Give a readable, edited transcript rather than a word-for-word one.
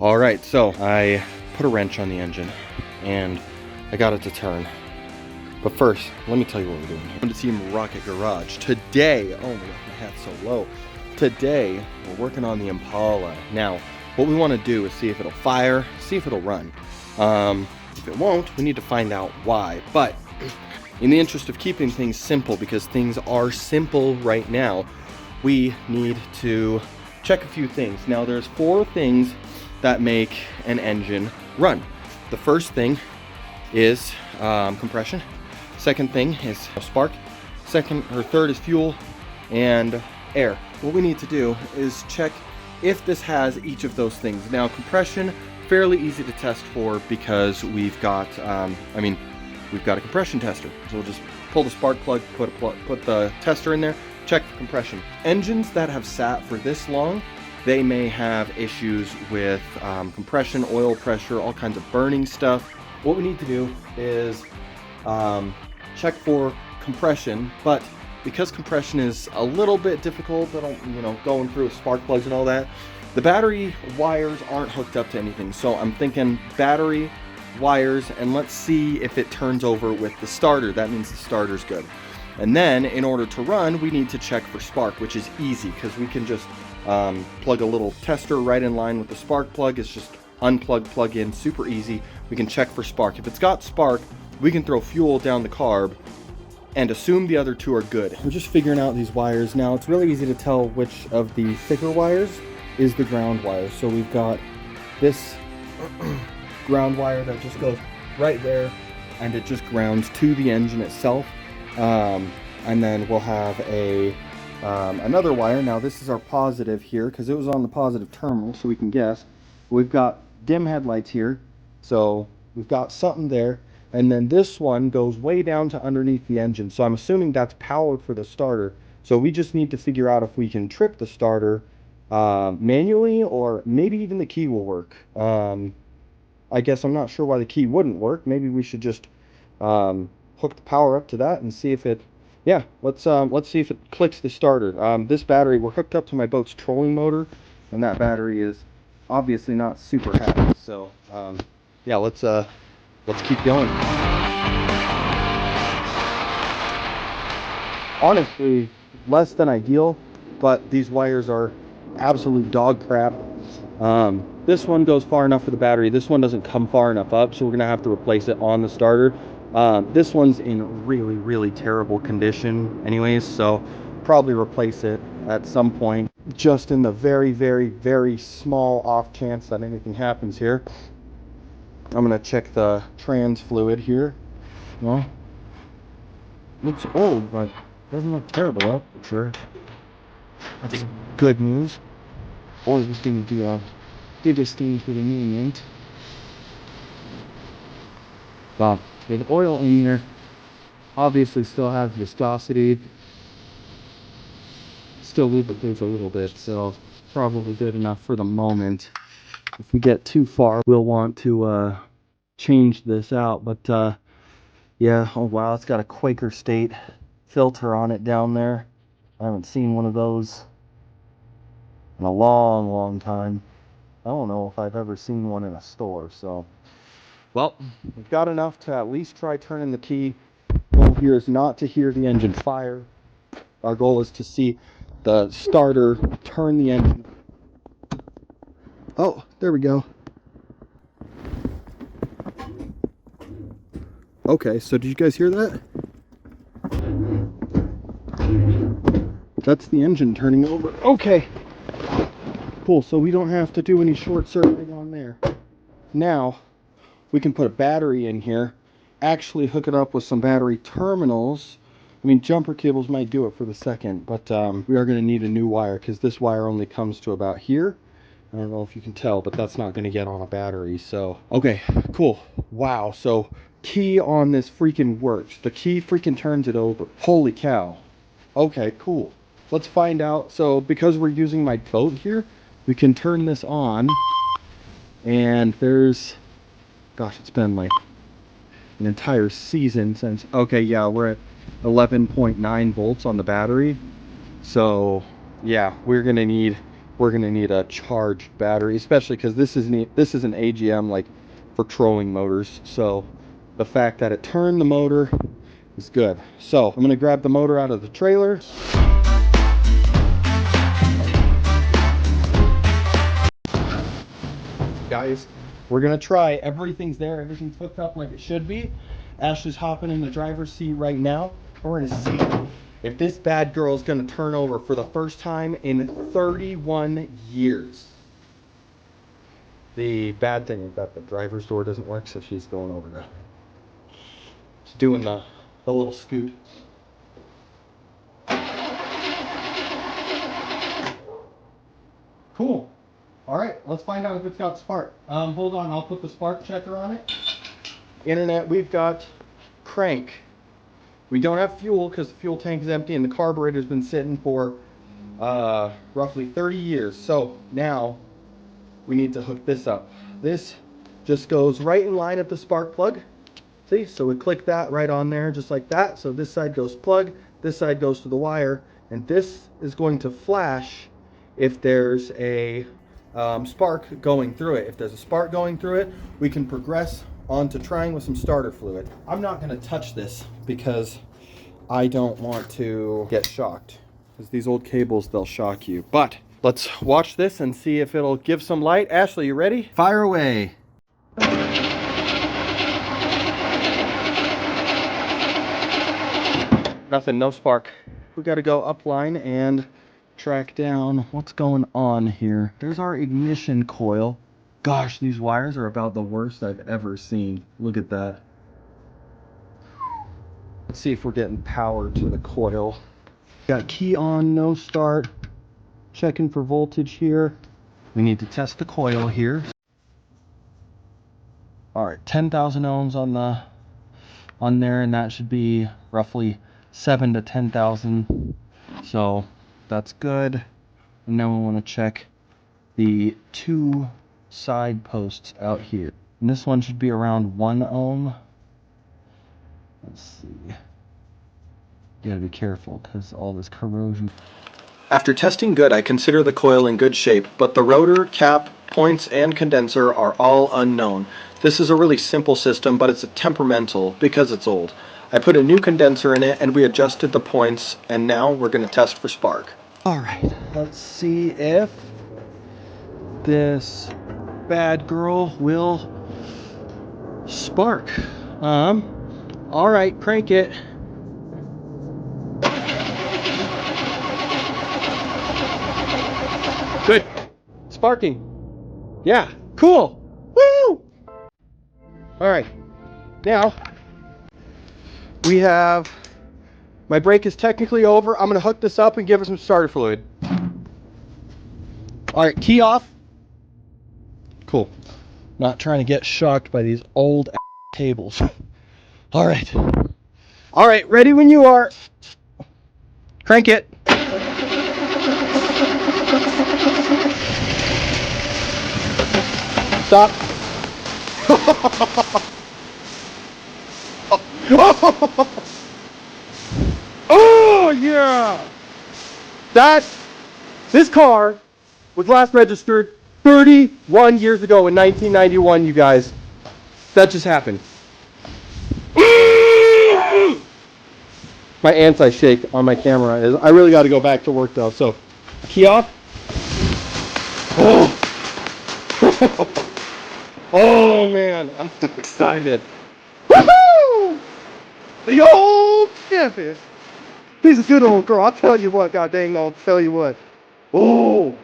All right, so I put a wrench on the engine and I got it to turn. But first, let me tell you what we're doing here. To Team Rocket Garage. Today, oh my god, my hat's so low. Today, we're working on the Impala. Now, what we want to do is see if it'll fire, see if it'll run. If it won't, we need to find out why. But in the interest of keeping things simple, because things are simple right now, we need to check a few things. Now, there's 4 things that make an engine run. The first thing is compression. Second thing is spark. Third is fuel and air. What we need to do is check if this has each of those things. Now, compression, fairly easy to test for because we've got we've got a compression tester. So we'll just pull the spark plug, put the tester in there, check for compression. Engines that have sat for this long, they may have issues with compression, oil pressure, all kinds of burning stuff. What we need to do is check for compression, but because compression is a little bit difficult, going through spark plugs and all that, the battery wires aren't hooked up to anything. So I'm thinking battery wires, and let's see if it turns over with the starter. That means the starter's good. And then in order to run, we need to check for spark, which is easy because we can just plug a little tester right in line with the spark plug. It's just unplug, plug in, super easy. We can check for spark. If it's got spark, we can throw fuel down the carb and assume the other 2 are good. We're just figuring out these wires. Now, it's really easy to tell which of the thicker wires is the ground wire. So we've got this ground wire that just goes right there, and it just grounds to the engine itself. And then we'll have another wire. Now, this is our positive here because it was on the positive terminal, so we can guess. We've got dim headlights here, so we've got something there. And then this one goes way down to underneath the engine. So I'm assuming that's power for the starter. So we just need to figure out if we can trip the starter manually, or maybe even the key will work. I guess I'm not sure why the key wouldn't work. Maybe we should just hook the power up to that and see if it, yeah, let's see if it clicks the starter. This battery, we're hooked up to my boat's trolling motor, and that battery is obviously not super happy. So yeah, let's keep going. Honestly, less than ideal, but these wires are absolute dog crap. This one goes far enough for the battery. This one doesn't come far enough up, so we're gonna have to replace it on the starter. This one's in really, really terrible condition anyways, so probably replace it at some point, just in the very, very, very small off chance that anything happens here. I'm gonna check the trans fluid here. Well, looks old, but doesn't look terrible up for sure. That's good news. Always this thing to do biggest thing for the moment. Well, the oil in here obviously still has viscosity. Still lubricates a little bit, so probably good enough for the moment. If we get too far, we'll want to change this out. But yeah, oh wow, it's got a Quaker State filter on it down there. I haven't seen one of those in a long, long time. I don't know if I've ever seen one in a store, so. Well, we've got enough to at least try turning the key. The goal here is not to hear the engine fire. Our goal is to see the starter turn the engine. Oh, there we go. Okay, so did you guys hear that? That's the engine turning over. Okay. Cool, so we don't have to do any short circuiting on there. Now, we can put a battery in here, actually hook it up with some battery terminals. I mean, jumper cables might do it for the second, but we are going to need a new wire because this wire only comes to about here. I don't know if you can tell, but that's not going to get on a battery. So, okay, cool. Wow, so key on this freaking works. The key freaking turns it over. Holy cow. Okay, cool. Let's find out. So, because we're using my boat here, we can turn this on. And there's, gosh, it's been like an entire season since, okay, yeah, we're at 11.9 volts on the battery. So, yeah, we're going to need we're gonna need a charged battery, especially because this is an AGM, like for trolling motors. So the fact that it turned the motor is good. So I'm gonna grab the motor out of the trailer. Guys, we're gonna try. Everything's there, everything's hooked up like it should be. Ashley's hopping in the driver's seat right now. We're gonna see if this bad girl is gonna turn over for the first time in 31 years. The bad thing is that the driver's door doesn't work, so she's going over now. She's doing the little scoot. Cool. All right, let's find out if it's got spark. Hold on, I'll put the spark checker on it. Internet, we've got crank. We don't have fuel because the fuel tank is empty and the carburetor's been sitting for roughly 30 years. So now we need to hook this up. This just goes right in line at the spark plug. See, so we click that right on there just like that. So this side goes plug, this side goes to the wire, and this is going to flash if there's a spark going through it. If there's a spark going through it, we can progress on to trying with some starter fluid. I'm not going to touch this because I don't want to get shocked. Because these old cables, they'll shock you. But let's watch this and see if it'll give some light. Ashley, you ready? Fire away. Nothing, no spark. We got to go upline and track down what's going on here. There's our ignition coil. Gosh, these wires are about the worst I've ever seen. Look at that. Let's see if we're getting power to the coil. Got key on, no start. Checking for voltage here. We need to test the coil here. All right, 10,000 ohms on there, and that should be roughly 7 to 10,000. So that's good. And now we want to check the two side posts out here. And this one should be around 1 ohm. Let's see. You gotta be careful because all this corrosion. After testing good, I consider the coil in good shape, but the rotor, cap, points, and condenser are all unknown. This is a really simple system, but it's temperamental because it's old. I put a new condenser in it and we adjusted the points, and now we're gonna test for spark. All right, let's see if this bad girl will spark. All right, crank it. Good. Sparking. Yeah, cool. Woo! All right, now we have, my brake is technically over. I'm gonna hook this up and give it some starter fluid. All right, key off. Cool. Not trying to get shocked by these old cables. All right. All right, ready when you are. Crank it. Stop. Oh yeah. This car was last registered 31 years ago in 1991, you guys. That just happened. My anti-shake on my camera is, I really got to go back to work though, so key off. Oh. Oh man, I'm so excited. Woohoo! The old Chevy. He's a good old girl, I'll tell you what, god dang, I'll tell you what. Oh!